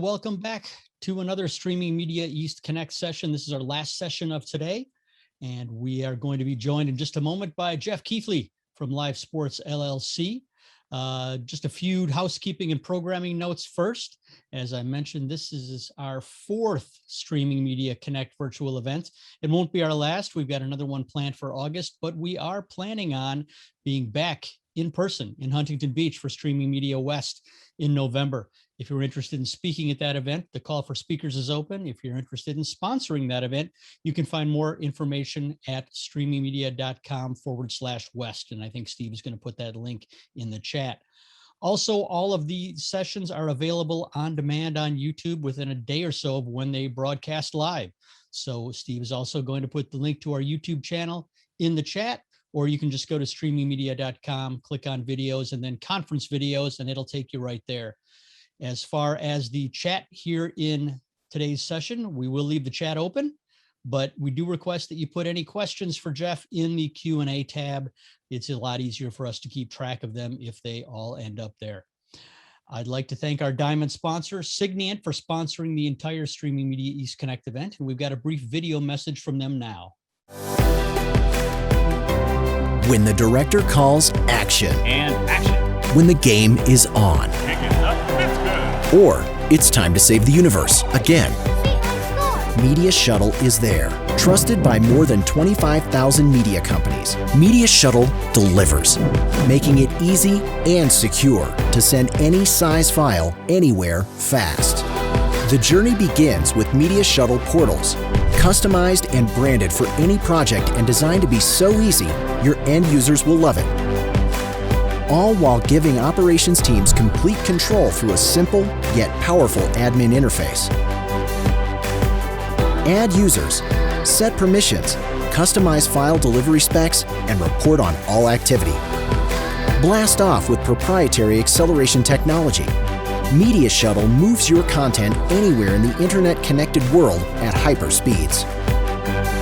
Welcome back to another Streaming Media East Connect session. This is our last session of today, and we are going to be joined in just a moment by Jeff Kethley from LiveSports LLC. Just a few housekeeping and programming notes first. As I mentioned, this is our fourth Streaming Media Connect virtual event. It won't be our last. We've got another one planned for August, but we are planning on being back in person in Huntington Beach for Streaming Media West in November. If you're interested in speaking at that event, the call for speakers is open. If you're interested in sponsoring that event, you can find more information at streamingmedia.com/west. And I think Steve is going to put that link in the chat. Also, all of the sessions are available on demand on YouTube within a day or so of when they broadcast live. So Steve is also going to put the link to our YouTube channel in the chat, or you can just go to streamingmedia.com, click on videos and then conference videos, and it'll take you right there. As far as the chat here in today's session, we will leave the chat open, but we do request that you put any questions for Jeff in the Q&A tab. It's a lot easier for us to keep track of them if they all end up there. I'd like to thank our diamond sponsor, Signiant, for sponsoring the entire Streaming Media East Connect event, and we've got a brief video message from them now. When the director calls action. And action. When the game is on. Pick it up, it's good. Or it's time to save the universe again. Media Shuttle is there. Trusted by more than 25,000 media companies, Media Shuttle delivers, making it easy and secure to send any size file anywhere fast. The journey begins with Media Shuttle portals, customized and branded for any project and designed to be so easy, your end users will love it. All while giving operations teams complete control through a simple yet powerful admin interface. Add users, set permissions, customize file delivery specs, and report on all activity. Blast off with proprietary acceleration technology. Media Shuttle moves your content anywhere in the internet-connected world at hyper speeds.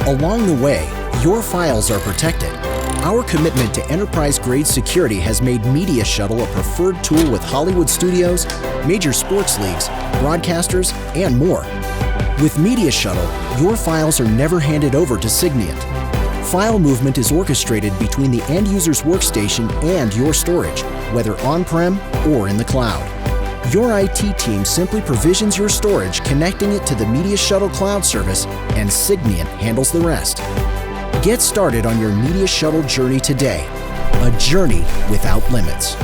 Along the way, your files are protected. Our commitment to enterprise-grade security has made Media Shuttle a preferred tool with Hollywood studios, major sports leagues, broadcasters, and more. With Media Shuttle, your files are never handed over to Signiant. File movement is orchestrated between the end user's workstation and your storage, whether on-prem or in the cloud. Your IT team simply provisions your storage, connecting it to the Media Shuttle cloud service, and Signiant handles the rest. Get started on your Media Shuttle journey today, a journey without limits.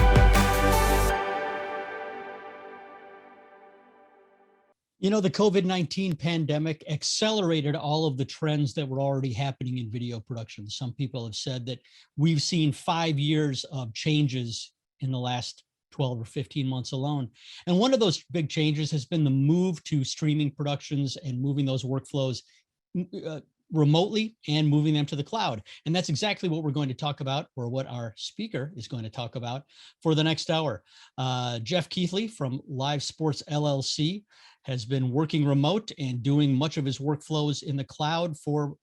You know, the COVID-19 pandemic accelerated all of the trends that were already happening in video production. Some people have said that we've seen 5 years of changes in the last 12 or 15 months alone. And one of those big changes has been the move to streaming productions and moving those workflows remotely and moving them to the cloud. And that's exactly what we're going to talk about, or what our speaker is going to talk about for the next hour. Jeff Kethley from LiveSports LLC has been working remote and doing much of his workflows in the cloud for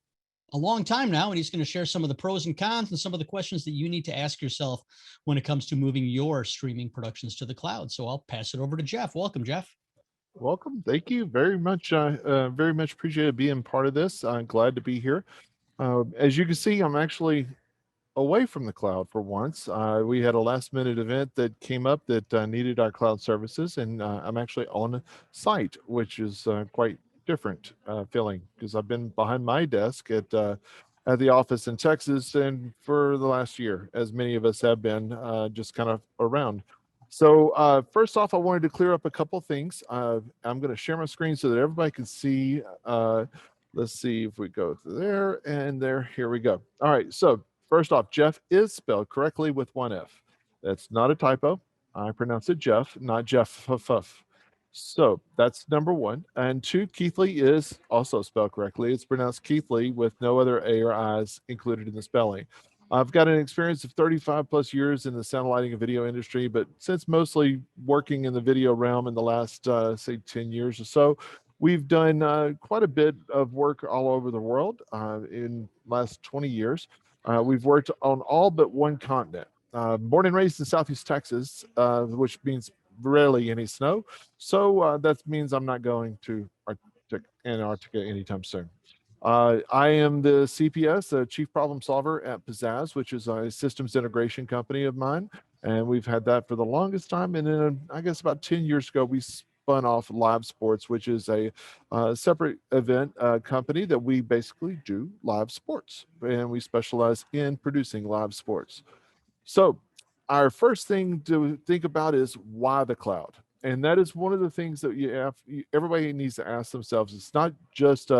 a long time now, and he's going to share some of the pros and cons and some of the questions that you need to ask yourself when it comes to moving your streaming productions to the cloud. So I'll pass it over to Jeff. Welcome, Jeff. Welcome. Thank you very much. Very much appreciate being part of this. I'm glad to be here. As you can see, I'm actually away from the cloud for once. We had a last minute event that came up that needed our cloud services, and I'm actually on site, which is quite different feeling, because I've been behind my desk at the office in Texas and for the last year, as many of us have been just kind of around. So first off, I wanted to clear up a couple things. I'm going to share my screen so that everybody can see. Let's see if we go to there and there. Here we go. All right. So first off, Jeff is spelled correctly with one F. That's not a typo. I pronounce it Jeff, not Jeff. So that's number one. And two, Kethley is also spelled correctly. It's pronounced Kethley with no other A or I's included in the spelling. I've got an experience of 35 plus years in the sound lighting and video industry, but since mostly working in the video realm in the last, say, 10 years or so, we've done quite a bit of work all over the world in the last 20 years. We've worked on all but one continent. Born and raised in Southeast Texas, which means rarely any snow. So that means I'm not going to Antarctica anytime soon. I am the CPS, the Chief Problem Solver at Pizzazz, which is a systems integration company of mine. And we've had that for the longest time. And then I guess about 10 years ago, we spun off LiveSports, which is a separate event company that we basically do live sports. And we specialize in producing live sports. So our first thing to think about is why the cloud? And that is one of the things that everybody needs to ask themselves. It's not just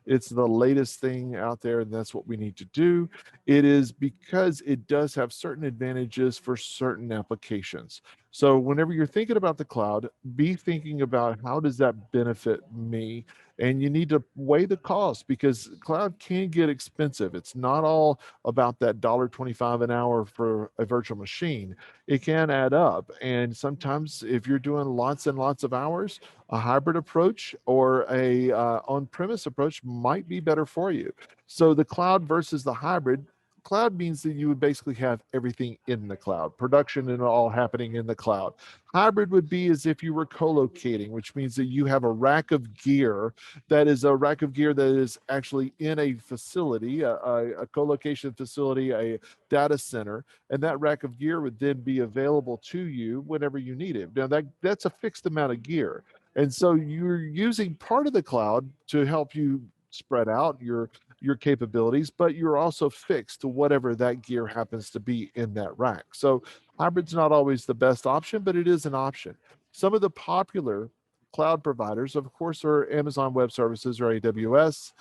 it's the latest thing out there and that's what we need to do. It is because it does have certain advantages for certain applications. So whenever you're thinking about the cloud, be thinking about how does that benefit me? And you need to weigh the cost because cloud can get expensive. It's not all about that $1.25 an hour for a virtual machine. It can add up. And sometimes if you're doing lots and lots of hours, a hybrid approach or a on-premise approach might be better for you. So the cloud versus the hybrid, cloud means that you would basically have everything in the cloud, production and all happening in the cloud. Hybrid would be as if you were co-locating, which means that you have a rack of gear that is a rack of gear that is actually in a facility, a co-location facility, a data center, and that rack of gear would then be available to you whenever you need it. Now that's a fixed amount of gear. And so you're using part of the cloud to help you spread out your capabilities, but you're also fixed to whatever that gear happens to be in that rack. So hybrid's not always the best option, but it is an option. Some of the popular cloud providers, of course, are Amazon Web Services or AWS,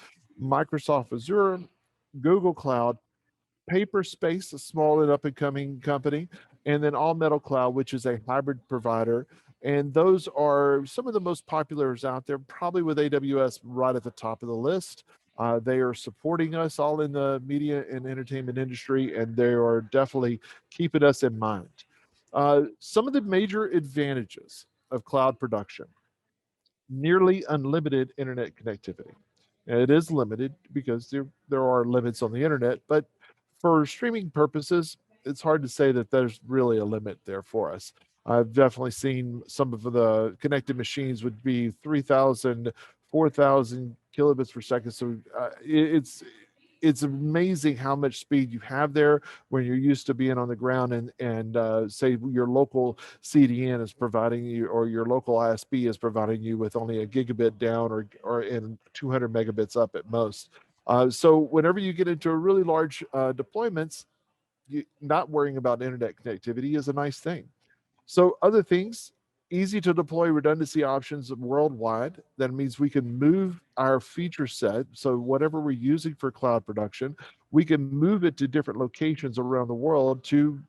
Microsoft Azure, Google Cloud, Paperspace, a small and up and coming company, and then All Metal Cloud, which is a hybrid provider. And those are some of the most populars out there, probably with AWS right at the top of the list. They are supporting us all in the media and entertainment industry, and they are definitely keeping us in mind. Some of the major advantages of cloud production: nearly unlimited internet connectivity. And it is limited because there are limits on the internet, but for streaming purposes, it's hard to say that there's really a limit there for us. I've definitely seen some of the connected machines would be 3,000, 4,000 kilobits per second. So it's amazing how much speed you have there when you're used to being on the ground and say your local CDN is providing you, or your local ISP is providing you with only a gigabit down or in 200 megabits up at most. So whenever you get into a really large deployments, not worrying about internet connectivity is a nice thing. So other things: easy to deploy redundancy options worldwide. That means we can move our feature set. So whatever we're using for cloud production, we can move it to different locations around the world to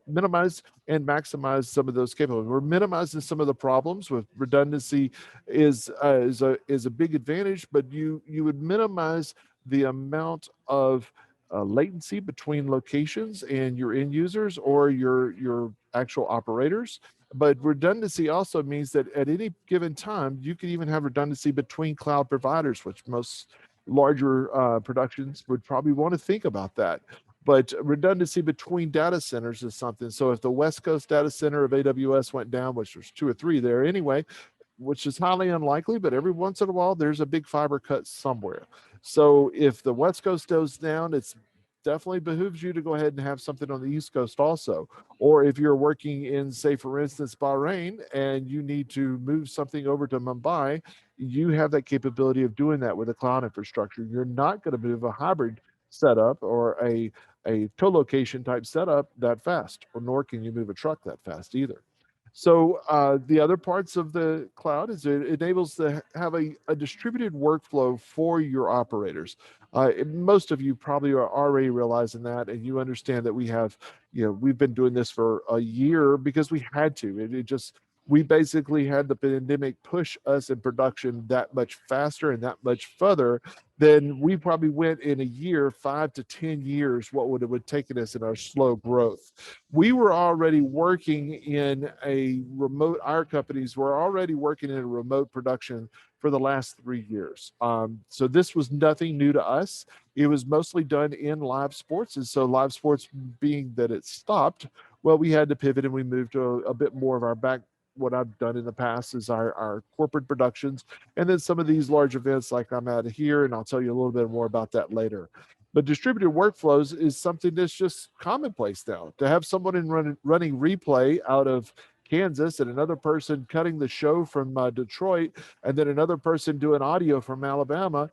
minimize and maximize some of those capabilities. We're minimizing some of the problems with redundancy is a big advantage, but you would minimize the amount of latency between locations and your end users or your actual operators. But redundancy also means that at any given time, you can even have redundancy between cloud providers, which most larger productions would probably want to think about that. But redundancy between data centers is something. So if the West Coast data center of AWS went down, which there's 2 or 3 there anyway, which is highly unlikely, but every once in a while, there's a big fiber cut somewhere. So if the West Coast goes down, it's definitely behooves you to go ahead and have something on the East Coast also. Or if you're working in, say, for instance, Bahrain, and you need to move something over to Mumbai, you have that capability of doing that with a cloud infrastructure. You're not going to move a hybrid setup or a co-location type setup that fast, or nor can you move a truck that fast either. So the other parts of the cloud is it enables to have a distributed workflow for your operators. Most of you probably are already realizing that, and you understand that we've been doing this for a year because we had to. We basically had the pandemic push us in production that much faster and that much further than we probably went in a year, 5 to 10 years, what would it have taken us in our slow growth. We were already working in our companies were already working in a remote production for the last 3 years. So this was nothing new to us. It was mostly done in LiveSports. And so LiveSports being that it stopped, well, we had to pivot and we moved to a bit more of our back what I've done in the past is our corporate productions, and then some of these large events like I'm at here, and I'll tell you a little bit more about that later. But distributed workflows is something that's just commonplace now. To have someone running replay out of Kansas and another person cutting the show from Detroit, and then another person doing audio from Alabama,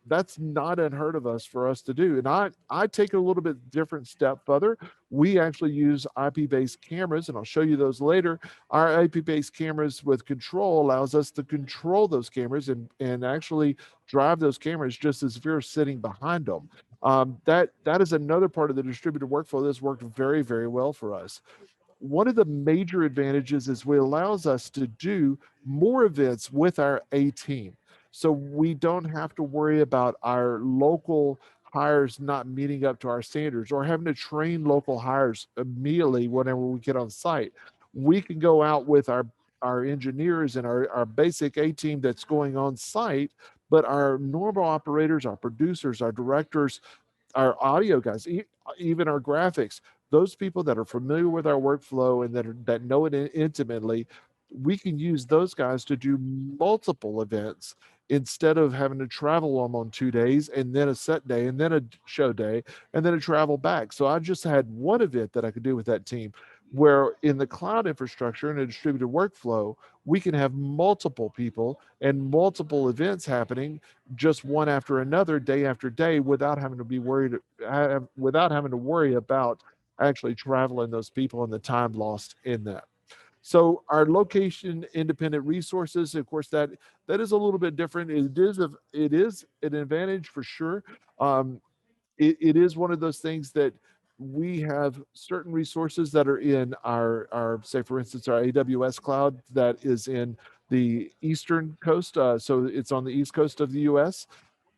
that's not unheard of for us to do. And I take it a little bit different step further. We actually use IP-based cameras, and I'll show you those later. Our IP-based cameras with control allows us to control those cameras and actually drive those cameras just as if you're sitting behind them. That is another part of the distributed workflow that's worked very, very well for us. One of the major advantages is it allows us to do more events with our A team. So we don't have to worry about our local hires not meeting up to our standards or having to train local hires immediately whenever we get on site. We can go out with our engineers and our basic A team that's going on site, but our normal operators, our producers, our directors, our audio guys, even our graphics, those people that are familiar with our workflow and that know it intimately, we can use those guys to do multiple events instead of having to travel them on 2 days and then a set day and then a show day and then a travel back. So I just had one event that I could do with that team, where in the cloud infrastructure and a distributed workflow, we can have multiple people and multiple events happening just one after another, day after day, without having to be worried, without having to worry about actually traveling those people and the time lost in that. So our location independent resources, of course, that is a little bit different. It is an advantage for sure. It is one of those things that we have certain resources that are in our say for instance our AWS cloud that is in the eastern coast, so it's on the east coast of the US.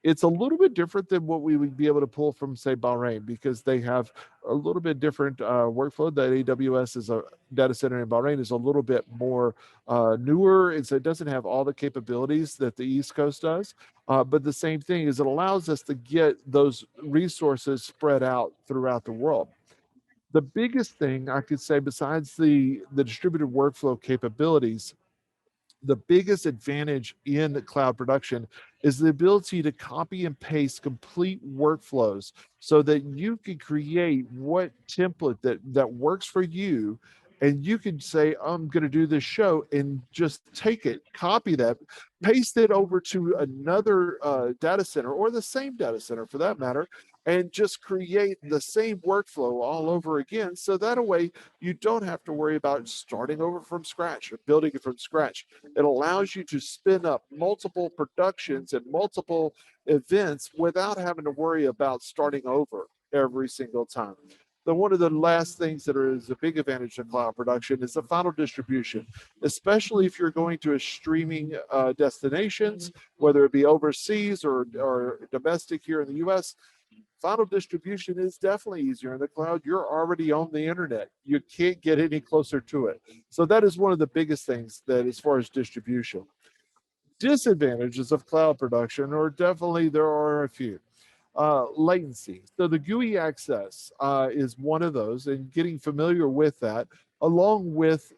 It's a little bit different than what we would be able to pull from, say, Bahrain, because they have a little bit different workflow. That AWS is a data center in Bahrain is a little bit more newer, and so it doesn't have all the capabilities that the East Coast does. But the same thing is it allows us to get those resources spread out throughout the world. The biggest thing I could say, besides the distributed workflow capabilities, the biggest advantage in cloud production is the ability to copy and paste complete workflows so that you can create what template that works for you, and you can say I'm going to do this show and just take it, copy that, paste it over to another data center or the same data center for that matter, and just create the same workflow all over again. So that way you don't have to worry about starting over from scratch or building it from scratch. It allows you to spin up multiple productions and multiple events without having to worry about starting over every single time. One of the last things that is a big advantage of cloud production is the final distribution, especially if you're going to a streaming destinations, whether it be overseas or domestic here in the US. Final distribution is definitely easier in the cloud. You're already on the internet. You can't get any closer to it. So that is one of the biggest things that as far as distribution. Disadvantages of cloud production, or definitely there are a few. Latency. So the GUI access is one of those, and getting familiar with that, along with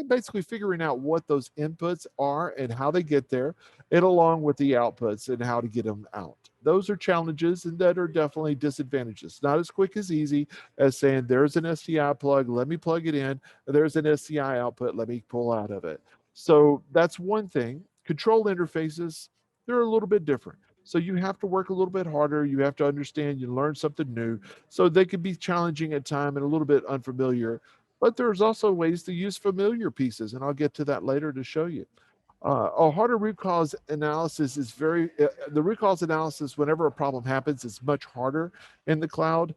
basically figuring out what those inputs are and how they get there, and along with the outputs and how to get them out. Those are challenges and that are definitely disadvantages. Not as quick as easy as saying there's an SDI plug, let me plug it in. There's an SDI output, let me pull out of it. So that's one thing. Control interfaces, they're a little bit different. So you have to work a little bit harder. You have to understand, you learn something new. So they can be challenging at time and a little bit unfamiliar. But there's also ways to use familiar pieces, and I'll get to that later to show you. A harder root cause analysis is the root cause analysis, whenever a problem happens, is much harder in the cloud.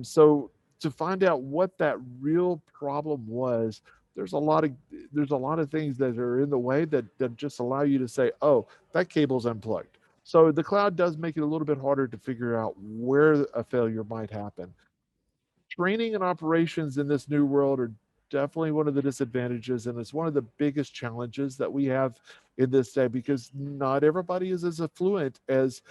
So to find out what that real problem was, there's a lot of things that are in the way that just allow you to say, oh, that cable's unplugged. So the cloud does make it a little bit harder to figure out where a failure might happen. Training and operations in this new world definitely one of the disadvantages, and it's one of the biggest challenges that we have in this day, because not everybody is as affluent as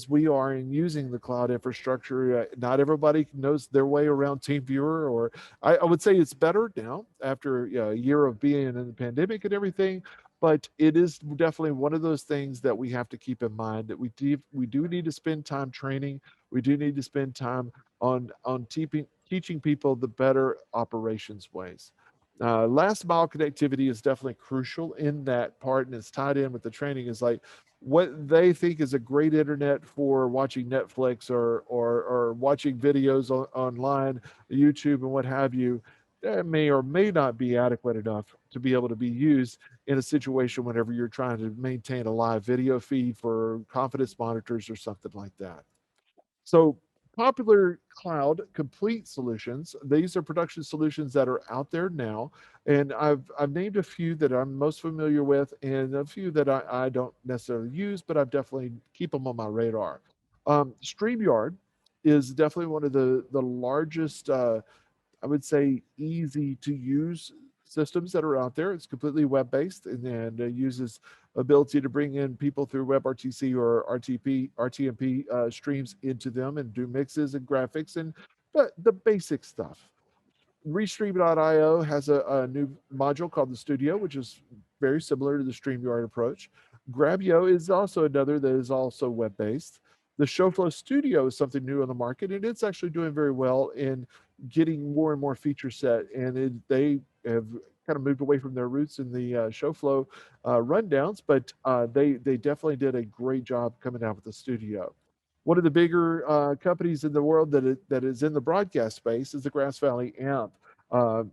we are in using the cloud infrastructure. Not everybody knows their way around TeamViewer, or I would say it's better now after a year of being in the pandemic and everything. But it is definitely one of those things that we have to keep in mind, that we do need to spend time training. We do need to spend time on teaching people the better operations ways. Last mile connectivity is definitely crucial in that part, and it's tied in with the training. Is like what they think is a great internet for watching Netflix or watching videos online, YouTube and what have you. That may or may not be adequate enough to be able to be used in a situation whenever you're trying to maintain a live video feed for confidence monitors or something like that. So popular cloud complete solutions, these are production solutions that are out there now. And I've named a few that I'm most familiar with, and a few that I don't necessarily use, but I've definitely keep them on my radar. StreamYard is definitely one of the largest I would say easy to use systems that are out there. It's completely web based, and uses ability to bring in people through WebRTC or RTMP streams into them and do mixes and graphics and but the basic stuff. Restream.io has a new module called the Studio, which is very similar to the StreamYard approach. Grabio is also another that is also web based. The Showflow Studio is something new on the market, and it's actually doing very well in getting more and more feature set. And they have kind of moved away from their roots in the Showflow rundowns, but they definitely did a great job coming out with the Studio. One of the bigger companies in the world that is in the broadcast space is the Grass Valley AMP. Uh,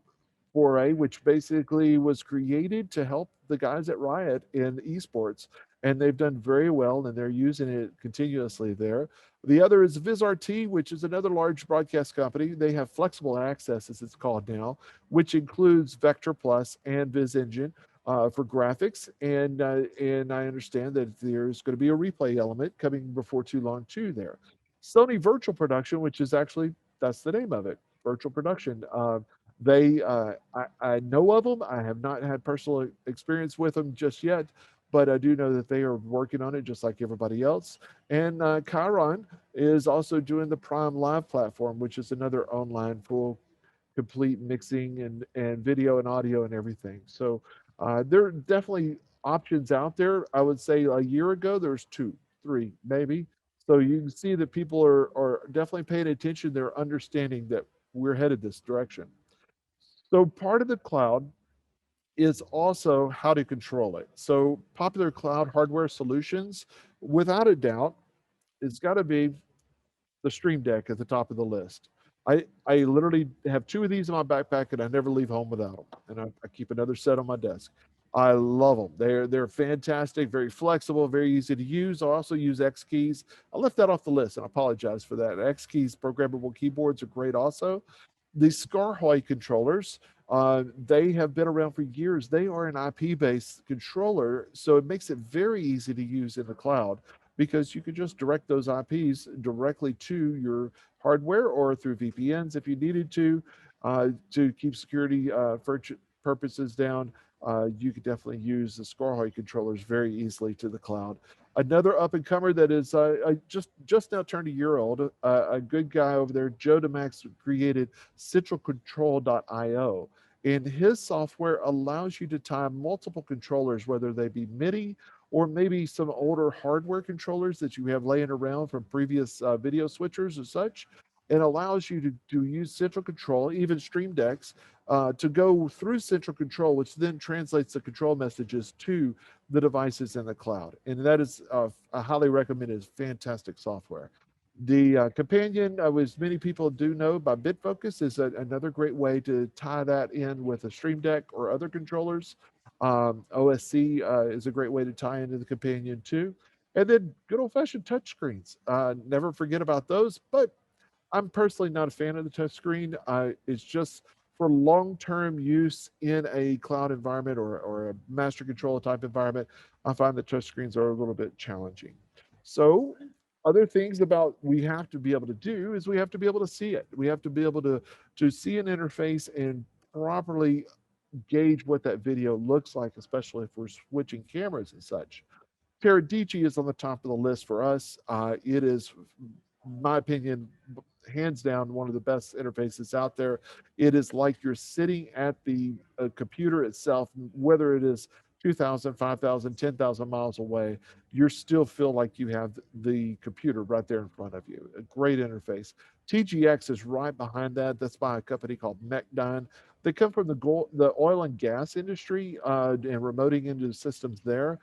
foray, which basically was created to help the guys at Riot in esports. And they've done very well, and they're using it continuously there. The other is VizRT, which is another large broadcast company. They have flexible access, as it's called now, which includes Vector Plus and VizEngine for graphics. And I understand that there's going to be a replay element coming before too long too there. Sony Virtual Production, which is actually, that's the name of it, virtual production. I know of them. I have not had personal experience with them just yet, but I do know that they are working on it just like everybody else. And Chiron is also doing the Prime Live platform, which is another online full complete mixing and video and audio and everything. So there are definitely options out there. I would say a year ago, there's two, three, maybe. So you can see that people are definitely paying attention. They're understanding that we're headed this direction. So part of the cloud is also how to control it. So popular cloud hardware solutions, without a doubt, it's got to be the Stream Deck at the top of the list. I literally have two of these in my backpack, and I never leave home without them. And I keep another set on my desk. I love them. They're fantastic, very flexible, very easy to use. I also use X keys. I left that off the list, and I apologize for that. X keys programmable keyboards are great also. The Scarhoy controllers, they have been around for years. They are an IP-based controller, so it makes it very easy to use in the cloud, because you can just direct those IPs directly to your hardware or through VPNs if you needed to keep security purposes down. You could definitely use the Scarhoy controllers very easily to the cloud. Another up and comer that is just now turned a year old, a good guy over there, Joe DeMax, created CentralControl.io. And his software allows you to tie multiple controllers, whether they be MIDI or maybe some older hardware controllers that you have laying around from previous video switchers or such, and allows you to use Central Control, even Stream Decks, to go through Central Control, which then translates the control messages to the devices in the cloud. And that is, I highly recommend it. It's fantastic software. The companion, as many people do know by BitFocus, is another great way to tie that in with a Stream Deck or other controllers. OSC is a great way to tie into the companion too. And then good old-fashioned touchscreens. Never forget about those, but I'm personally not a fan of the touchscreen. It's just for long-term use in a cloud environment or a master control type environment. I find that touchscreens are a little bit challenging. So other things about we have to be able to do is we have to be able to see it. We have to be able to see an interface and properly gauge what that video looks like, especially if we're switching cameras and such. Teradici is on the top of the list for us. It is, in my opinion, hands down one of the best interfaces out there. It is like you're sitting at the computer itself, whether it is 2,000, 5,000, 10,000 miles away, you still feel like you have the computer right there in front of you. A great interface. TGX is right behind that. That's by a company called Mechdyne. They come from the oil and gas industry and remoting into the systems there.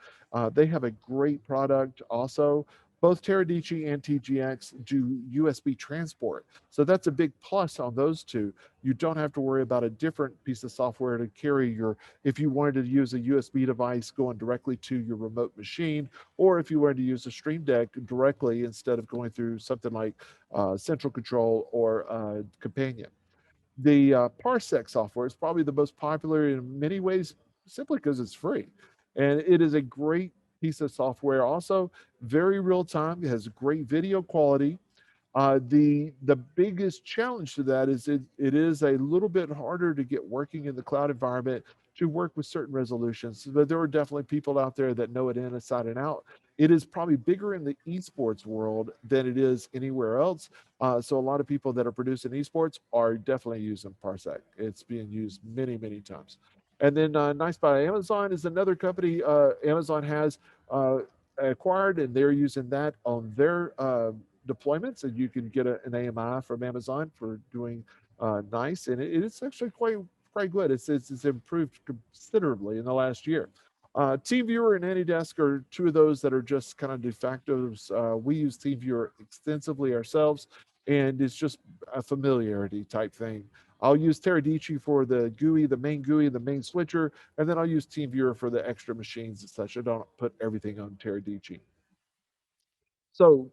They have a great product also. Both Teradici and TGX do USB transport. So that's a big plus on those two. You don't have to worry about a different piece of software to carry your, if you wanted to use a USB device going directly to your remote machine, or if you wanted to use a Stream Deck directly instead of going through something like Central Control or Companion. The Parsec software is probably the most popular in many ways simply because it's free. And it is a great piece of software. Also, very real time. It has great video quality. The biggest challenge to that is it is a little bit harder to get working in the cloud environment to work with certain resolutions. But there are definitely people out there that know it inside and out. It is probably bigger in the esports world than it is anywhere else. So a lot of people that are producing esports are definitely using Parsec. It's being used many, many times. And then Nice by Amazon is another company Amazon has acquired, and they're using that on their deployments, and you can get an AMI from Amazon for doing Nice, and it's actually quite good. It's improved considerably in the last year. TeamViewer and AnyDesk are two of those that are just kind of de factos. We use TeamViewer extensively ourselves, and it's just a familiarity type thing. I'll use Teradici for the GUI, the main switcher, and then I'll use TeamViewer for the extra machines and such. I don't put everything on Teradici. So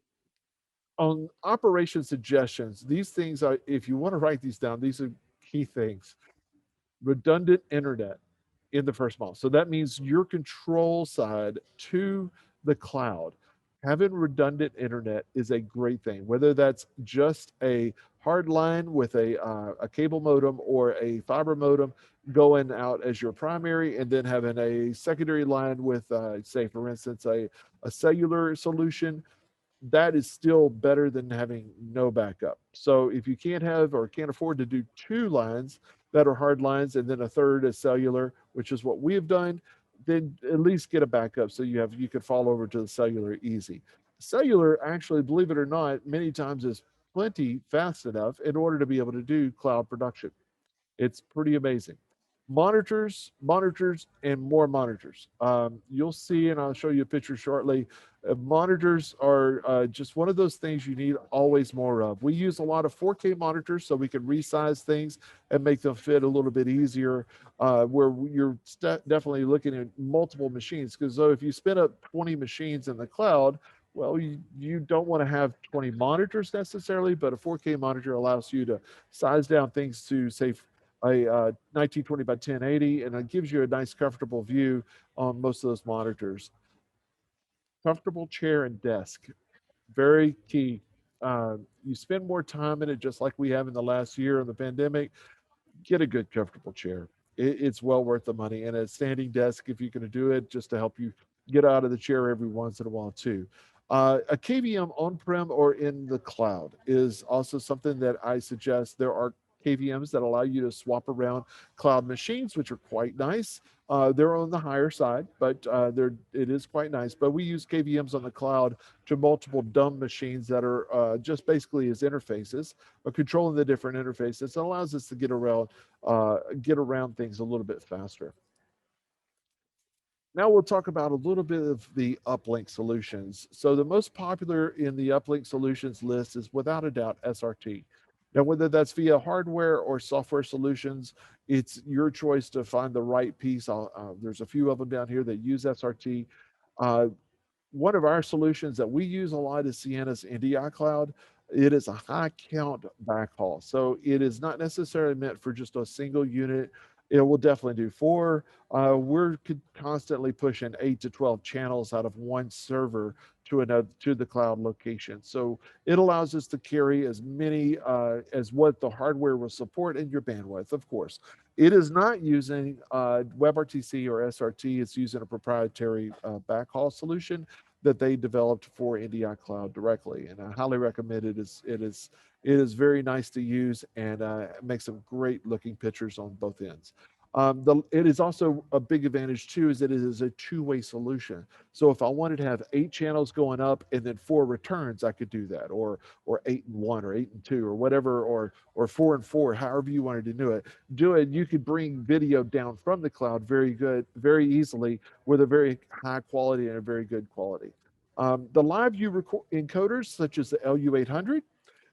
on operation suggestions, these things are, if you want to write these down, these are key things. Redundant internet in the first mile. So that means your control side to the cloud. Having redundant internet is a great thing, whether that's just a hard line with a cable modem or a fiber modem going out as your primary, and then having a secondary line with, say, for instance, a cellular solution. That is still better than having no backup. So if you can't have or can't afford to do two lines that are hard lines and then a third is cellular, which is what we have done, then at least get a backup so you could fall over to the cellular easy. Cellular, actually, believe it or not, many times is plenty fast enough in order to be able to do cloud production. It's pretty amazing. Monitors, and more monitors. You'll see, and I'll show you a picture shortly. Monitors are just one of those things you need always more of. We use a lot of 4K monitors so we can resize things and make them fit a little bit easier, where you're definitely looking at multiple machines. Because if you spin up 20 machines in the cloud, well, you don't want to have 20 monitors necessarily, but a 4K monitor allows you to size down things to, say, a 1920 by 1080, and it gives you a nice comfortable view on most of those monitors. Comfortable chair and desk, very key. You spend more time in it, just like we have in the last year of the pandemic. Get a good comfortable chair. It's well worth the money, and a standing desk if you're going to do it, just to help you get out of the chair every once in a while too. A KVM on-prem or in the cloud is also something that I suggest. There are KVMs that allow you to swap around cloud machines, which are quite nice. They're on the higher side, but it is quite nice. But we use KVMs on the cloud to multiple dumb machines that are just basically as interfaces, but controlling the different interfaces. It allows us to get around things a little bit faster. Now we'll talk about a little bit of the Uplink Solutions. So the most popular in the Uplink Solutions list is without a doubt SRT. Now, whether that's via hardware or software solutions, it's your choice to find the right piece. There's a few of them down here that use SRT. One of our solutions that we use a lot is Ciena's NDI Cloud. It is a high count backhaul. So it is not necessarily meant for just a single unit. It will definitely do 4. We're constantly pushing 8 to 12 channels out of one server to the cloud location. So it allows us to carry as many as what the hardware will support in your bandwidth, of course. It is not using WebRTC or SRT. It's using a proprietary backhaul solution that they developed for NDI Cloud directly, and I highly recommend it. It is very nice to use, and makes some great looking pictures on both ends. It is also a big advantage too, is that it is a two-way solution. So if I wanted to have 8 channels going up and then 4 returns, I could do that, or 8 and 1, or 8 and 2, or whatever, or 4 and 4, however you wanted to do it. You could bring video down from the cloud very easily, with a very high quality and a very good quality. The live view encoders, such as the LU800,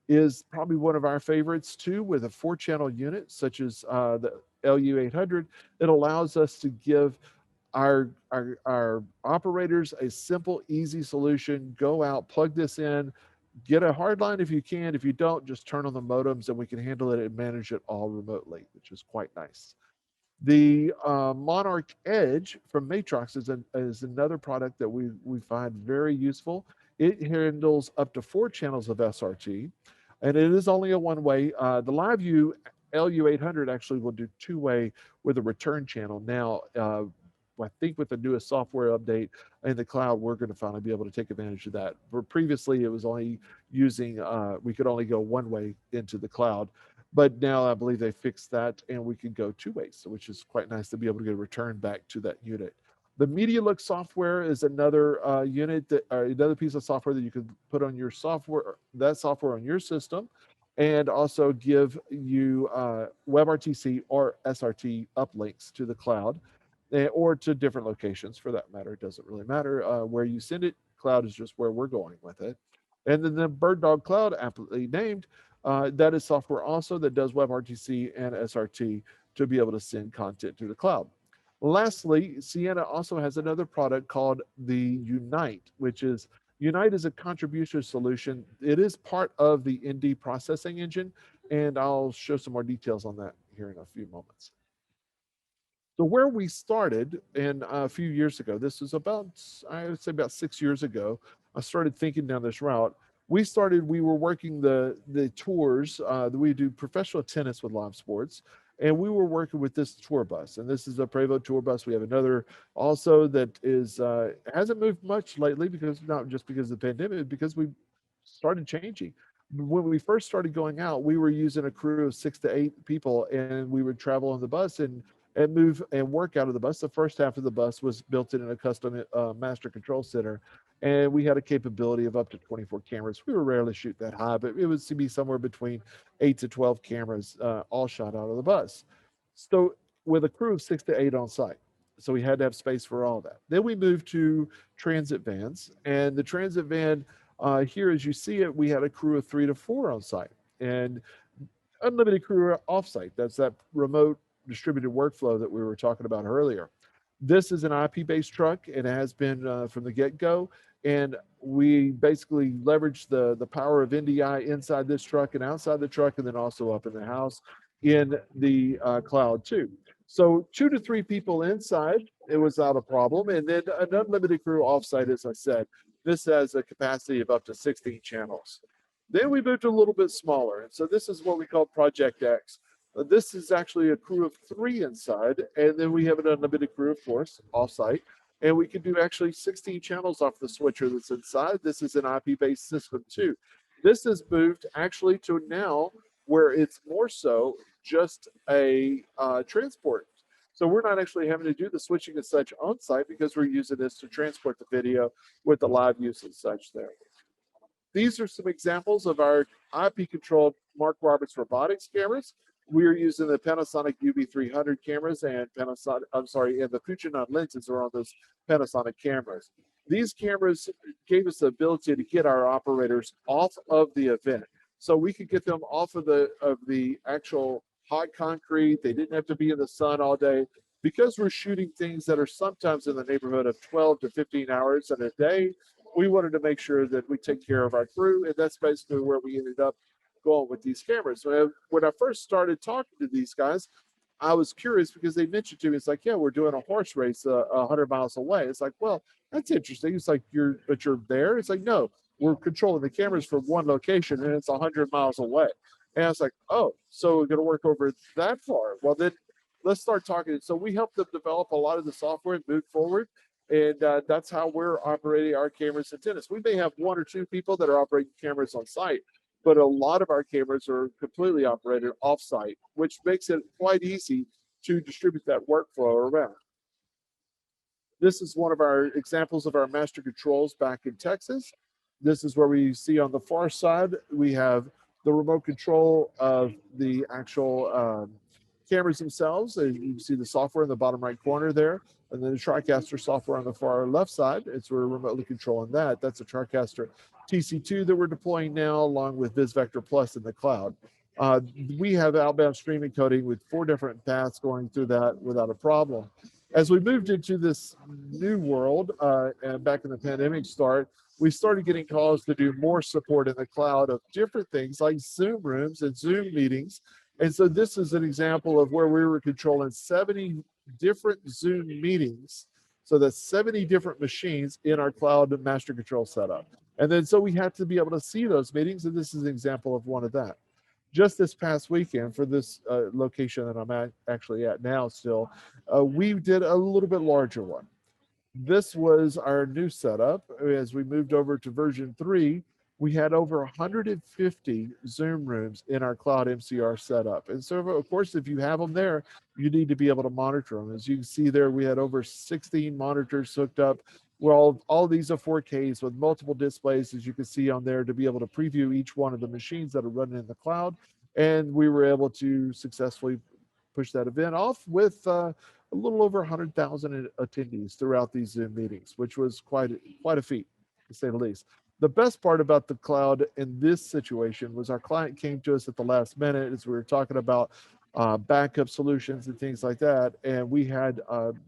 is probably one of our favorites too, with a 4-channel unit such as the LU800. It allows us to give our operators a simple, easy solution. Go out, plug this in, get a hard line if you can. If you don't, just turn on the modems and we can handle it and manage it all remotely, which is quite nice. The Monarch Edge from Matrox is another product that we find very useful. It handles up to 4 channels of SRT, and it is only a one-way. The LiveView LU800 actually will do 2-way with a return channel. Now, I think with the newest software update in the cloud, we're going to finally be able to take advantage of that. For previously, it was only using, we could only go 1-way into the cloud. But now I believe they fixed that, and we can go 2 ways, which is quite nice to be able to get a return back to that unit. The MediaLook software is another another piece of software that you can put on your software, on your system, and also give you WebRTC or SRT uplinks to the cloud, or to different locations for that matter. It doesn't really matter where you send it. Cloud is just where we're going with it. And then the Bird Dog Cloud, aptly named, that is software also that does WebRTC and SRT to be able to send content to the cloud. Lastly, Sienna also has another product called the Unite, which is Unite is a contribution solution. It is part of the ND processing engine, and I'll show some more details on that here in a few moments. So where we started in a few years ago, this is about, I would say about 6 years ago, I started thinking down this route. We were working the tours, we do professional attendance with LiveSports, and we were working with this tour bus, and this is a Prevost tour bus. We have another also that is, hasn't moved much lately, because not just because of the pandemic, because we started changing. When we first started going out, we were using a crew of 6 to 8 people, and we would travel on the bus and move and work out of the bus. The first half of the bus was built in a custom master control center, and we had a capability of up to 24 cameras. We were rarely shoot that high, but it was to be somewhere between 8 to 12 cameras, all shot out of the bus. So with a crew of 6 to 8 on site. So we had to have space for all that. Then we moved to transit vans, and the transit van, here as you see it, we had a crew of 3 to 4 on site, and unlimited crew offsite. That's that remote distributed workflow that we were talking about earlier. This is an IP-based truck, and it has been from the get-go. And we basically leverage the power of NDI inside this truck and outside the truck, and then also up in the house in the cloud too. So 2 to 3 people inside, it was not a problem. And then an unlimited crew offsite, as I said. This has a capacity of up to 16 channels. Then we moved to a little bit smaller. And so this is what we call Project X. This is actually a crew of 3 inside, and then we have an unlimited crew, of course, offsite, and we can do actually 16 channels off the switcher that's inside. This is an IP-based system too. This has moved actually to now where it's more so just a transport. So we're not actually having to do the switching as such on site, because we're using this to transport the video with the live use and such there. These are some examples of our IP-controlled Mark Roberts robotics cameras. We are using the Panasonic UV300 cameras, and and the Fujinon lenses are on those Panasonic cameras. These cameras gave us the ability to get our operators off of the event. So we could get them off of the actual hot concrete. They didn't have to be in the sun all day. Because we're shooting things that are sometimes in the neighborhood of 12 to 15 hours in a day, we wanted to make sure that we take care of our crew, and that's basically where we ended up going with these cameras. So when I first started talking to these guys, I was curious because they mentioned to me, it's like, yeah, we're doing a horse race 100 miles away. It's like, well, that's interesting. It's like, but you're there. It's like, no, we're controlling the cameras from one location and it's 100 miles away. And I was like, oh, so we're going to work over that far. Well, then let's start talking. So we helped them develop a lot of the software and move forward. And that's how we're operating our cameras in tennis. We may have one or two people that are operating cameras on site, but a lot of our cameras are completely operated off-site, which makes it quite easy to distribute that workflow around. This is one of our examples of our master controls back in Texas. This is where we see on the far side, we have the remote control of the actual cameras themselves. You can see the software in the bottom right corner there. And then the TriCaster software on the far left side. It's we're remotely controlling that. That's a TriCaster TC2 that we're deploying now, along with VisVector Plus in the cloud. We have outbound stream encoding with 4 different paths going through that without a problem. As we moved into this new world, and back in the pandemic start, we started getting calls to do more support in the cloud of different things like Zoom rooms and Zoom meetings. And so this is an example of where we were controlling 70 different Zoom meetings. So that's 70 different machines in our cloud master control setup. And then so we had to be able to see those meetings. And this is an example of one of that. Just this past weekend for this location that I'm actually at now still, we did a little bit larger one. This was our new setup. As we moved over to version 3, we had over 150 Zoom rooms in our cloud MCR setup. And so, of course, if you have them there, you need to be able to monitor them. As you can see there, we had over 16 monitors hooked up. Well, all these are 4Ks with multiple displays, as you can see on there, to be able to preview each one of the machines that are running in the cloud. And we were able to successfully push that event off with a little over 100,000 attendees throughout these Zoom meetings, which was quite a feat, to say the least. The best part about the cloud in this situation was our client came to us at the last minute as we were talking about backup solutions and things like that. And we had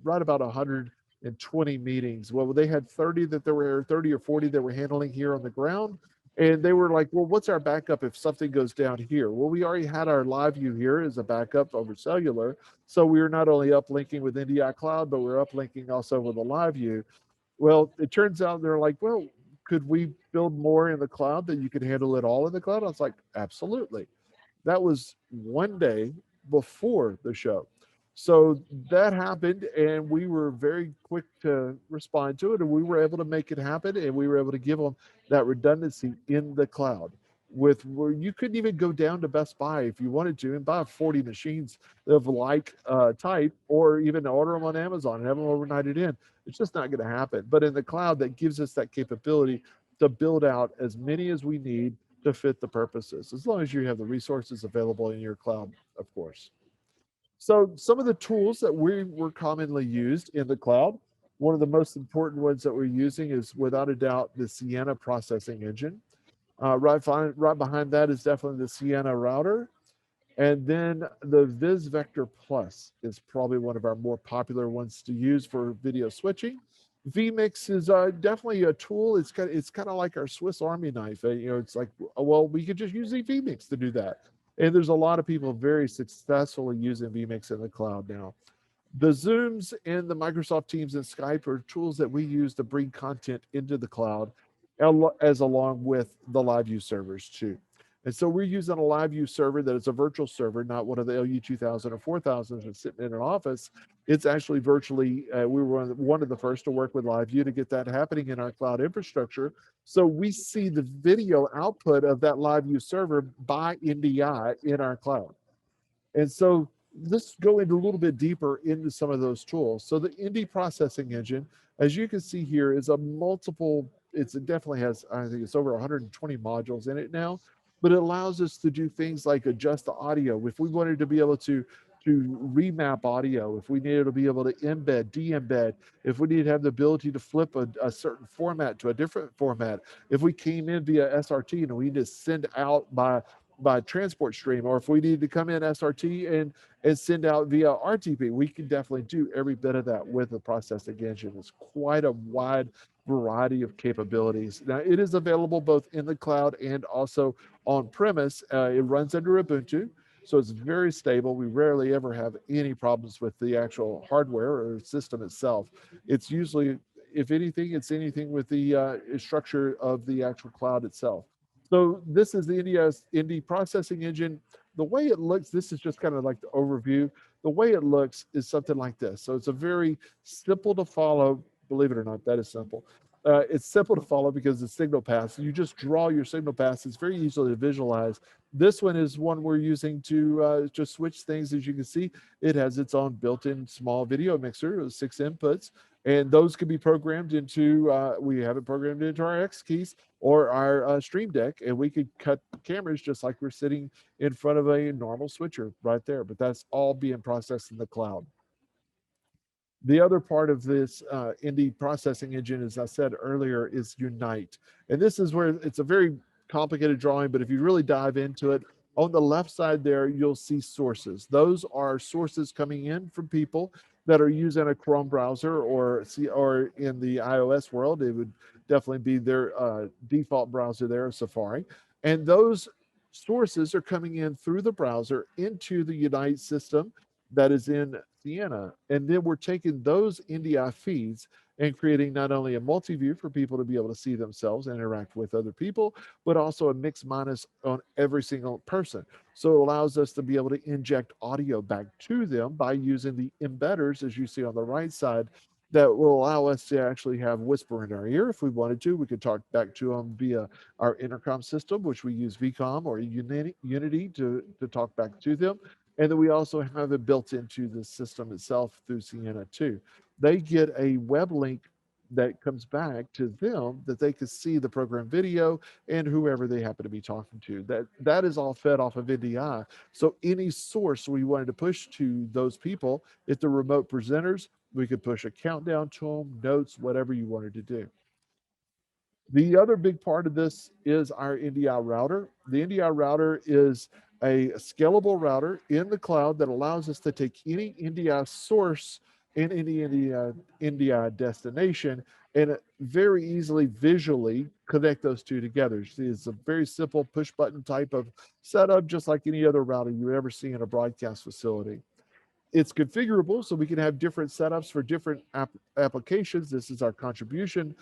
right about 120 meetings. Well, they had 30 or 40 that were handling here on the ground. And they were like, well, what's our backup if something goes down here? Well, we already had our live view here as a backup over cellular. So we were not only uplinking with NDI Cloud, but we're uplinking also with a live view. Well, it turns out they're like, well, could we build more in the cloud that you could handle it all in the cloud? I was like, absolutely. That was one day before the show. So that happened, and we were very quick to respond to it, and we were able to make it happen, and we were able to give them that redundancy in the cloud with where you couldn't even go down to Best Buy if you wanted to and buy 40 machines of like type, or even order them on Amazon and have them overnighted in. It's just not going to happen. But in the cloud, that gives us that capability to build out as many as we need to fit the purposes, as long as you have the resources available in your cloud, of course. So some of the tools that were commonly used in the cloud, one of the most important ones that we're using is without a doubt the Sienna processing engine. Right behind that is definitely the Sienna router. And then the VisVector Plus is probably one of our more popular ones to use for video switching. vMix is definitely a tool. It's kind of like our Swiss Army knife. It's like, well, we could just use vMix to do that. And there's a lot of people very successfully using vMix in the cloud now. The Zooms and the Microsoft Teams and Skype are tools that we use to bring content into the cloud, as along with the LiveView servers too. And so we're using a LiveView server that is a virtual server, not one of the LU2000 or 4000s that's sitting in an office. It's actually virtually, we were one of the first to work with LiveView to get that happening in our cloud infrastructure. So we see the video output of that LiveView server by NDI in our cloud. And so let's go into a little bit deeper into some of those tools. So the ND processing engine, as you can see here, is a multiple, it definitely has, I think it's over 120 modules in it now, but it allows us to do things like adjust the audio. If we wanted to be able to remap audio, if we needed to be able to embed, de-embed, if we needed to have the ability to flip a certain format to a different format, if we came in via SRT and we need to send out by transport stream, or if we need to come in SRT and send out via RTP, we can definitely do every bit of that with the processing engine. It's quite a wide variety of capabilities. Now, it is available both in the cloud and also on premise. It runs under Ubuntu. So it's very stable. We rarely ever have any problems with the actual hardware or system itself. It's usually, if anything, it's anything with the structure of the actual cloud itself. So this is the ND processing engine. The way it looks, this is just kind of like the overview. The way it looks is something like this. So it's a very simple to follow. Believe it or not, that is simple. It's simple to follow because the signal path. You just draw your signal path. It's very easy to visualize. This one is one we're using to just switch things. As you can see, it has its own built-in small video mixer with 6 inputs, and those can be programmed into, we have it programmed into our X keys or our Stream Deck, and we could cut cameras just like we're sitting in front of a normal switcher right there, but that's all being processed in the cloud. The other part of this ND processing engine, as I said earlier, is Unite. And this is where it's a very complicated drawing, but if you really dive into it, on the left side there, you'll see sources. Those are sources coming in from people that are using a Chrome browser, or in the iOS world, it would definitely be their default browser there, Safari. And those sources are coming in through the browser into the Unite system that is in Sienna. And then we're taking those NDI feeds and creating not only a multi-view for people to be able to see themselves and interact with other people, but also a mix minus on every single person. So it allows us to be able to inject audio back to them by using the embedders, as you see on the right side, that will allow us to actually have whisper in our ear. If we wanted to, we could talk back to them via our intercom system, which we use VCOM or Unity to talk back to them. And then we also have it built into the system itself through Sienna too. They get a web link that comes back to them that they can see the program video and whoever they happen to be talking to. That is all fed off of NDI. So any source we wanted to push to those people, if they're remote presenters, we could push a countdown to them, notes, whatever you wanted to do. The other big part of this is our NDI router. The NDI router is a scalable router in the cloud that allows us to take any NDI source and any NDI destination and very easily visually connect those two together. It's a very simple push button type of setup, just like any other router you ever see in a broadcast facility. It's configurable, so we can have different setups for different applications. This is our contribution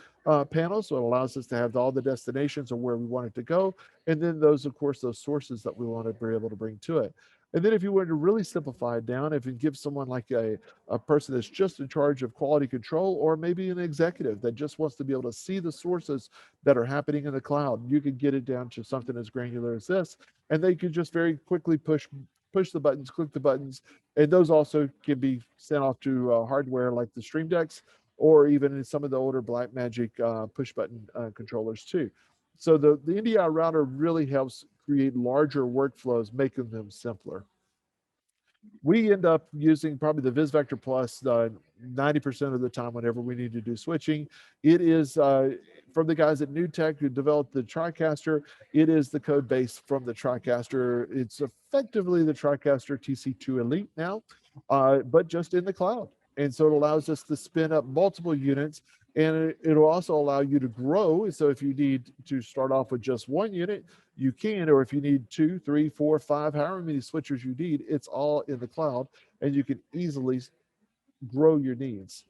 panel, so it allows us to have all the destinations or where we want it to go. And then those, of course, those sources that we want to be able to bring to it. And then if you wanted to really simplify it down, if you give someone like a person that's just in charge of quality control, or maybe an executive that just wants to be able to see the sources that are happening in the cloud, you could get it down to something as granular as this, and they could just very quickly push the buttons, click the buttons, and those also can be sent off to hardware like the Stream Decks, or even in some of the older Blackmagic push button controllers too. So the NDI router really helps create larger workflows, making them simpler. We end up using probably the VisVector Plus 90% of the time whenever we need to do switching. It is from the guys at NewTek who developed the TriCaster. It is the code base from the TriCaster. It's effectively the TriCaster TC2 Elite now, but just in the cloud. And so it allows us to spin up multiple units, and it'll also allow you to grow. So if you need to start off with just one unit, you can, or if you need 2, 3, 4, 5, however many switchers you need, it's all in the cloud, and you can easily grow your needs.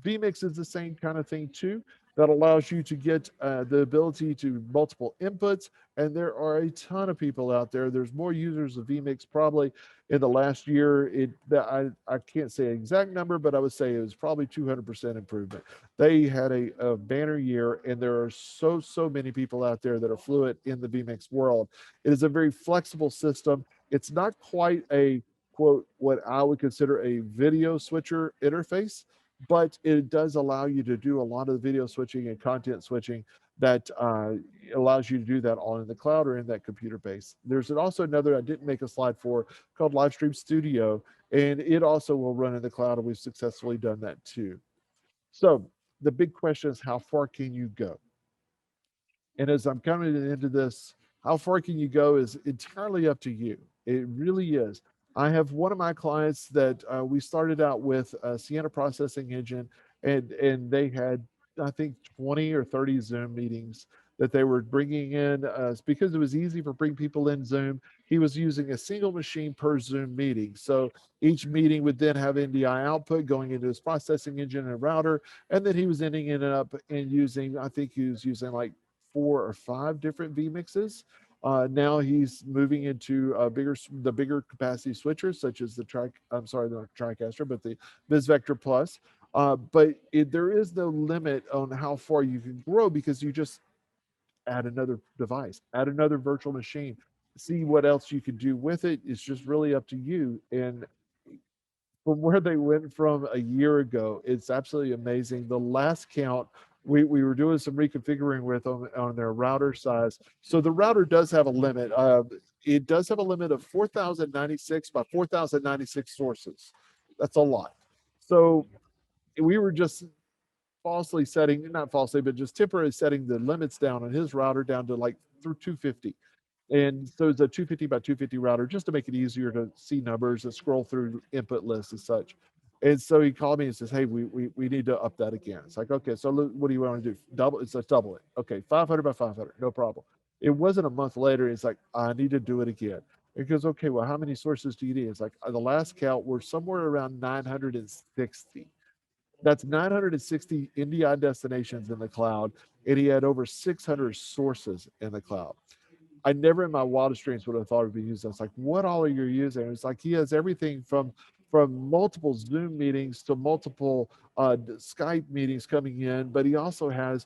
vMix is the same kind of thing too. That allows you to get the ability to multiple inputs, and there are a ton of people out there. There's more users of vMix probably in the last year. I can't say an exact number, but I would say it was probably 200% improvement. They had a banner year, and there are so many people out there that are fluent in the vMix world. It is a very flexible system. It's not quite a quote what I would consider a video switcher interface, but it does allow you to do a lot of the video switching and content switching that allows you to do that all in the cloud or in that computer base. There's also another I didn't make a slide for called Livestream Studio, and it also will run in the cloud, and we've successfully done that too. So the big question is, how far can you go? And as I'm coming into this, how far can you go is entirely up to you. It really is. I have one of my clients that we started out with a Sienna processing engine, and they had, I think, 20 or 30 Zoom meetings that they were bringing in, because it was easy for bring people in Zoom. He was using a single machine per Zoom meeting. So each meeting would then have NDI output going into his processing engine and router. And then he was ending it up and using, I think he was using like 4 or 5 different vmixes. Now he's moving into the bigger capacity switchers, such as the TriCaster, but the BizVector Plus. But there is no limit on how far you can grow, because you just add another device, add another virtual machine, see what else you can do with it. It's just really up to you. And from where they went from a year ago, it's absolutely amazing. The last count, we were doing some reconfiguring with them on their router size. So the router does have a limit. It does have a limit of 4,096 by 4,096 sources. That's a lot. So we were just falsely setting, not falsely, but just temporarily setting the limits down on his router down to like through 250. And so it's a 250 by 250 router, just to make it easier to see numbers and scroll through input lists and such. And so he called me and says, hey, we need to up that again. It's like, okay, so what do you want to do? Double? It's like, double it. Okay, 500 by 500, no problem. It wasn't a month later. It's like, I need to do it again. It goes, okay, well, how many sources do you need? It's like, the last count, we're somewhere around 960. That's 960 NDI destinations in the cloud, and he had over 600 sources in the cloud. I never in my wildest dreams would have thought it'd be used. I was like, what all are you using? It's like he has everything from multiple Zoom meetings to multiple Skype meetings coming in, but he also has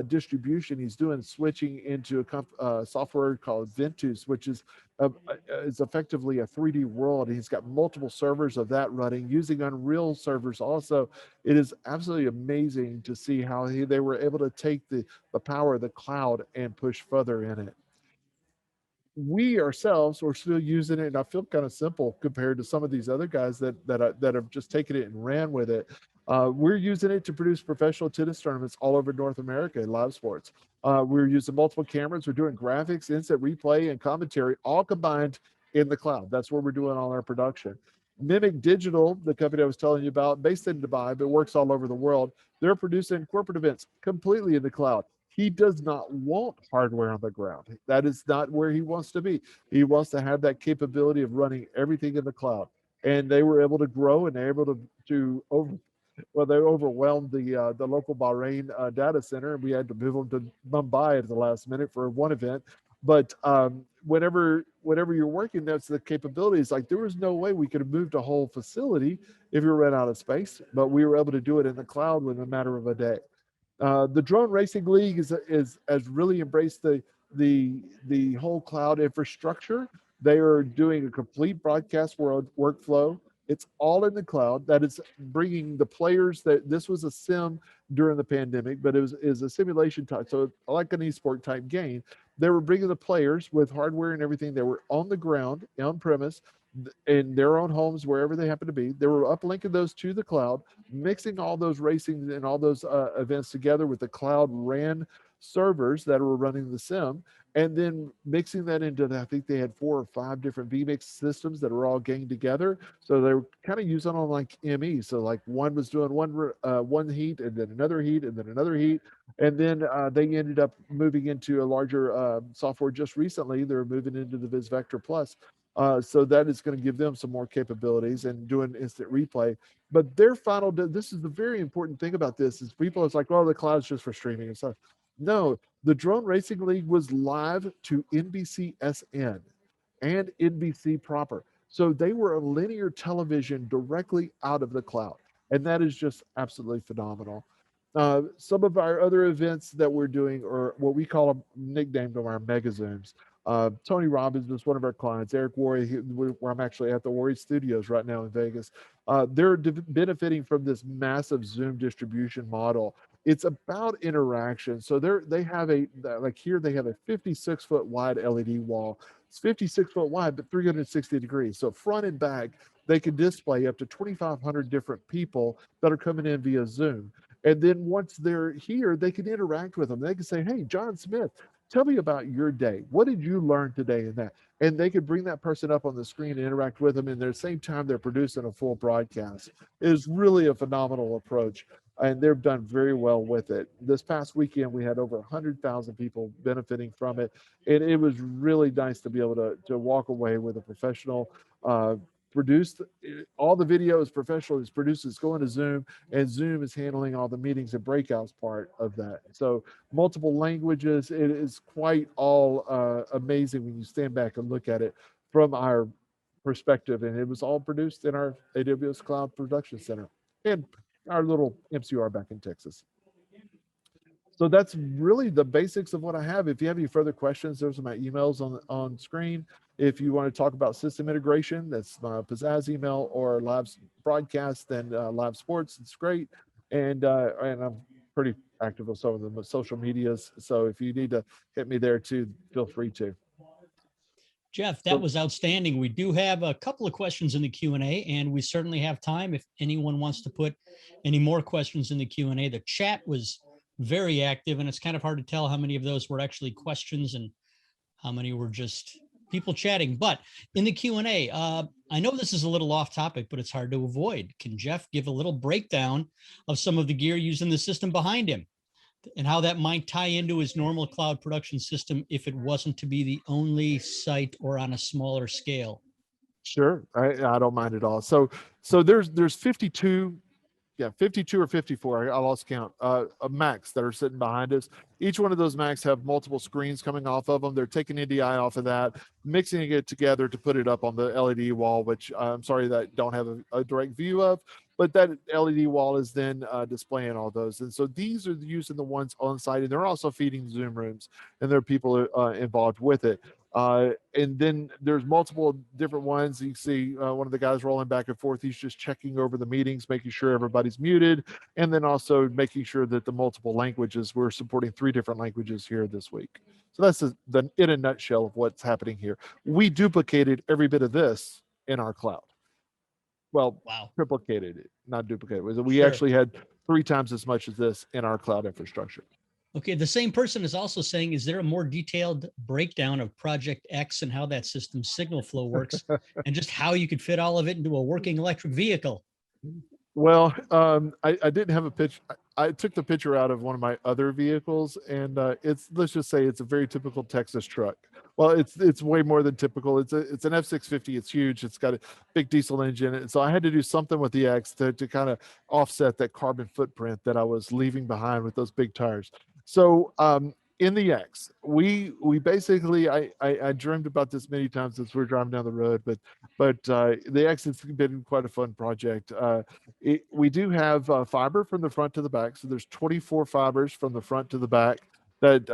distribution. He's doing switching into a software called Ventus, which is effectively a 3D world. And he's got multiple servers of that running using Unreal servers. Also, it is absolutely amazing to see how they were able to take the power of the cloud and push further in it. We ourselves are still using it, and I feel kind of simple compared to some of these other guys that have just taken it and ran with it. We're using it to produce professional tennis tournaments all over North America in LiveSports. We're using multiple cameras. We're doing graphics, instant replay, and commentary, all combined in the cloud. That's where we're doing all our production. Mimic Digital, the company I was telling you about, based in Dubai, but works all over the world, they're producing corporate events completely in the cloud. He does not want hardware on the ground. That is not where he wants to be. He wants to have that capability of running everything in the cloud. And they were able to grow, and they're able to they overwhelmed the local Bahrain data center, and we had to move them to Mumbai at the last minute for one event. But whenever you're working, that's the capabilities. Like, there was no way we could have moved a whole facility if we ran out of space, but we were able to do it in the cloud within a matter of a day. The Drone Racing League has really embraced the whole cloud infrastructure. They are doing a complete broadcast workflow. It's all in the cloud. That is bringing the players. That this was a sim during the pandemic, but is a simulation type. So like an esport type game, they were bringing the players with hardware and everything. They were on the ground, on premise, in their own homes, wherever they happen to be. They were uplinking those to the cloud, mixing all those racing and all those events together with the cloud ran servers that were running the sim, and then mixing that into, I think they had 4 or 5 different vmix systems that were all ganged together. So they were kind of using on like ME. So like one was doing one heat, and then another heat, and then another heat. And then they ended up moving into a larger software just recently. They're moving into the BizVector Plus. So that is going to give them some more capabilities and doing instant replay. But their final, this is the very important thing about this, is people, it's like, well, the cloud's just for streaming and stuff. No, the Drone Racing League was live to NBCSN and NBC proper. So they were a linear television directly out of the cloud. And that is just absolutely phenomenal. Some of our other events that we're doing are what we call them, nicknamed them our Mega Zooms. Tony Robbins was one of our clients. Eric Worre, where I'm actually at the Worre Studios right now in Vegas. They're benefiting from this massive Zoom distribution model. It's about interaction. So they have they have a 56-foot wide LED wall. It's 56 foot wide, but 360 degrees. So front and back, they can display up to 2,500 different people that are coming in via Zoom. And then once they're here, they can interact with them. They can say, hey, John Smith, tell me about your day. What did you learn today in that? And they could bring that person up on the screen and interact with them. And at the same time, they're producing a full broadcast. It is really a phenomenal approach. and they've done very well with it. This past weekend, we had over 100,000 people benefiting from it, and it was really nice to be able to walk away with a professional. Produced all the video is professional. It's produced. It's going to Zoom, and Zoom is handling all the meetings and breakouts part of that. So multiple languages. It is quite all amazing when you stand back and look at it from our perspective. And it was all produced in our AWS Cloud Production Center and our little MCR back in Texas. So that's really the basics of what I have. If you have any further questions, there's my emails on screen. If you want to talk about system integration, that's my Pizzazz email, or live broadcast, then LiveSports. It's great. And I'm pretty active on some of the social medias. So if you need to hit me there too, feel free to. Jeff, that was outstanding. We do have a couple of questions in the Q&A, and we certainly have time if anyone wants to put any more questions in the Q&A. The chat was very active, and it's kind of hard to tell how many of those were actually questions and how many were just people chatting. But in the Q&A, I know this is a little off topic, but it's hard to avoid. Can Jeff give a little breakdown of some of the gear used in the system behind him and how that might tie into his normal cloud production system if it wasn't to be the only site or on a smaller scale? Sure, I don't mind at all. So there's 52. Yeah, 52 or 54, I lost count, of Macs that are sitting behind us. Each one of those Macs have multiple screens coming off of them. They're taking NDI off of that, mixing it together to put it up on the LED wall, which I'm sorry that I don't have a direct view of, but that LED wall is then displaying all those. And so these are using the ones on site, and they're also feeding Zoom rooms, and there are people involved with it. And then there's multiple different ones. You see one of the guys rolling back and forth. He's just checking over the meetings, making sure everybody's muted, and then also making sure that the multiple languages, we're supporting 3 different languages here this week. So that's in a nutshell of what's happening here. We duplicated every bit of this in our cloud. Well, Wow. triplicated it, not duplicated. We actually had 3 times as much as this in our cloud infrastructure. Okay, the same person is also saying, is there a more detailed breakdown of Project X and how that system's signal flow works and just how you could fit all of it into a working electric vehicle? Well, I didn't have a pitch. I took the picture out of one of my other vehicles, and let's just say it's a very typical Texas truck. Well, it's way more than typical. It's an F650. It's huge. It's got a big diesel engine. And so I had to do something with the X to kind of offset that carbon footprint that I was leaving behind with those big tires. So in the X, we basically, I dreamed about this many times as we're driving down the road, but the X has been quite a fun project. We do have fiber from the front to the back. So there's 24 fibers from the front to the back that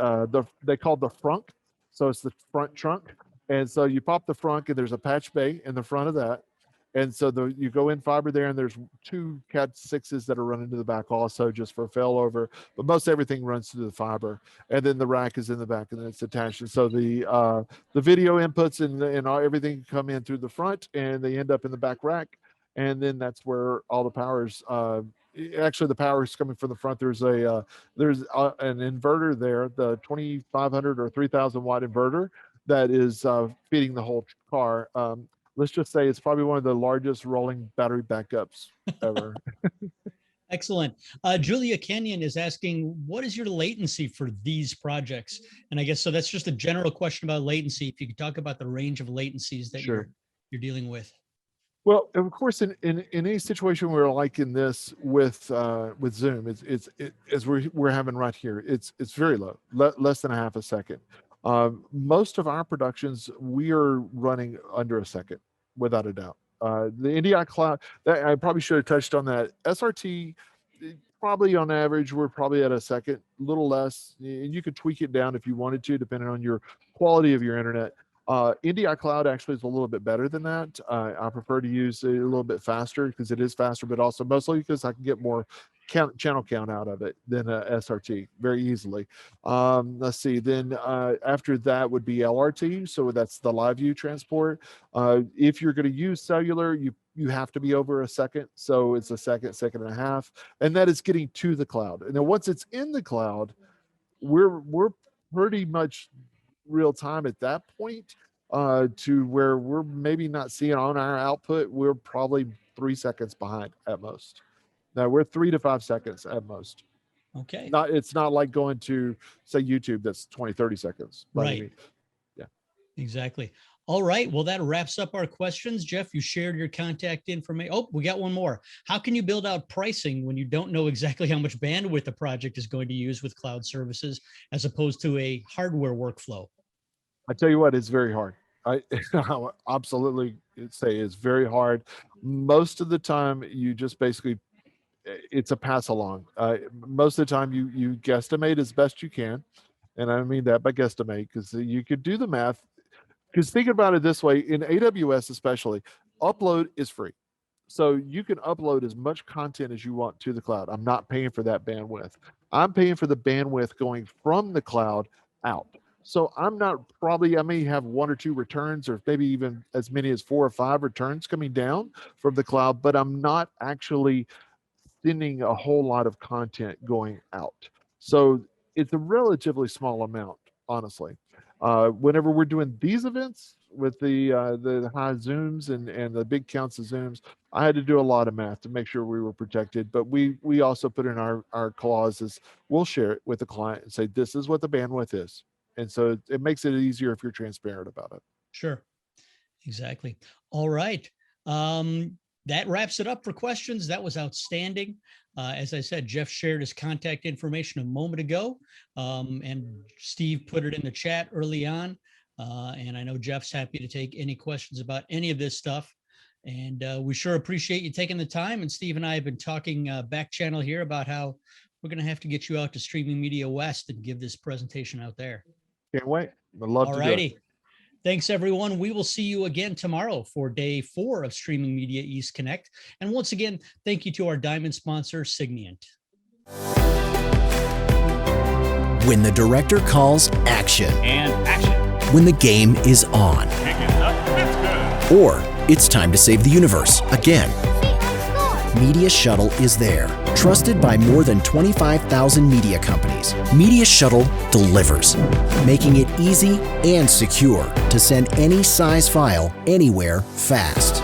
they call the frunk. So it's the front trunk. And so you pop the frunk, and there's a patch bay in the front of that. And so you go in fiber there, and there's 2 Cat 6s that are running to the back also, just for failover. But most everything runs through the fiber, and then the rack is in the back, and then it's attached. And so the video inputs and everything come in through the front, and they end up in the back rack. And then that's where all the power's actually the power is coming from the front. There's an inverter there, the 2500 or 3000 watt inverter that is feeding the whole car. Let's just say it's probably one of the largest rolling battery backups ever. Excellent. Julia Kenyon is asking, what is your latency for these projects? And I guess, so that's just a general question about latency. If you could talk about the range of latencies that Sure. you're dealing with. Well, of course, in any situation where like in this with Zoom, it's as we're having right here, it's very low, less than a half a second. Most of our productions, we are running under a second, without a doubt. The NDI cloud, that I probably should have touched on that. SRT, probably on average, we're probably at a second, a little less. And you could tweak it down if you wanted to, depending on your quality of your internet. NDI Cloud actually is a little bit better than that. I prefer to use it a little bit faster because it is faster, but also mostly because I can get more channel count out of it than SRT very easily. Let's see, then after that would be LRT. So that's the live view transport. If you're going to use cellular, you have to be over a second. So it's a second and a half, and that is getting to the cloud. And then once it's in the cloud, we're pretty much real time at that point, to where we're maybe not seeing on our output. We're probably 3 seconds behind at most. No, we're 3 to 5 seconds at most. Okay. It's not like going to, say, YouTube that's 20, 30 seconds. by any Right. means. Yeah. Exactly. All right. Well, that wraps up our questions. Jeff, you shared your contact information. Oh, we got one more. How can you build out pricing when you don't know exactly how much bandwidth the project is going to use with cloud services as opposed to a hardware workflow? I tell you what, it's very hard. I absolutely say it's very hard. Most of the time, you just basically, it's a pass along. Most of the time, you guesstimate as best you can, and I mean that by guesstimate because you could do the math. Because think about it this way: in AWS, especially, upload is free, so you can upload as much content as you want to the cloud. I'm not paying for that bandwidth. I'm paying for the bandwidth going from the cloud out. So I'm not probably, I may have 1 or 2 returns, or maybe even as many as 4 or 5 returns coming down from the cloud, but I'm not actually sending a whole lot of content going out. So it's a relatively small amount, honestly. Whenever we're doing these events with the high zooms and the big counts of zooms, I had to do a lot of math to make sure we were protected. But we also put in our clauses. We'll share it with the client and say, this is what the bandwidth is. And so it makes it easier if you're transparent about it. Sure. Exactly. All right. That wraps it up for questions. That was outstanding. As I said, Jeff shared his contact information a moment ago, and Steve put it in the chat early on. And I know Jeff's happy to take any questions about any of this stuff. And we sure appreciate you taking the time. And Steve and I have been talking back channel here about how we're going to have to get you out to Streaming Media West and give this presentation out there. Can't wait. I'd love to do it. All righty. Thanks, everyone. We will see you again tomorrow for day 4 of Streaming Media East Connect. And once again, thank you to our diamond sponsor, Signient. When the director calls action. And action. When the game is on. Kick it up. It's good. Or it's time to save the universe again. Media Shuttle is there. Trusted by more than 25,000 media companies, Media Shuttle delivers, making it easy and secure to send any size file anywhere fast.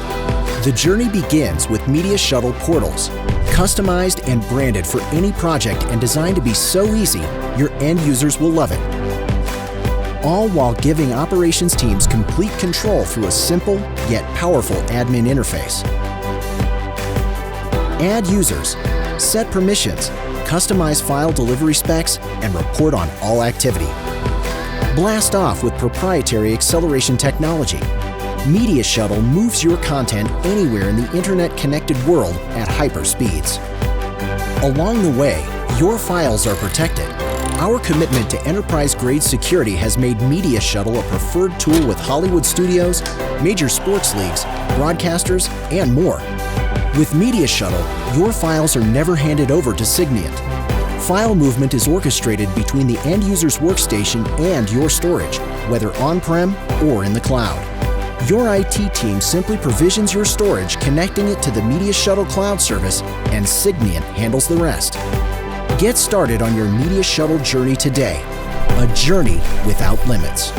The journey begins with Media Shuttle portals, customized and branded for any project and designed to be so easy, your end users will love it. All while giving operations teams complete control through a simple yet powerful admin interface. Add users, set permissions, customize file delivery specs, and report on all activity. Blast off with proprietary acceleration technology. Media Shuttle moves your content anywhere in the internet-connected world at hyper speeds. Along the way, your files are protected. Our commitment to enterprise-grade security has made Media Shuttle a preferred tool with Hollywood studios, major sports leagues, broadcasters, and more. With Media Shuttle, your files are never handed over to Signient. File movement is orchestrated between the end user's workstation and your storage, whether on-prem or in the cloud. Your IT team simply provisions your storage, connecting it to the Media Shuttle cloud service, and Signient handles the rest. Get started on your Media Shuttle journey today. A journey without limits.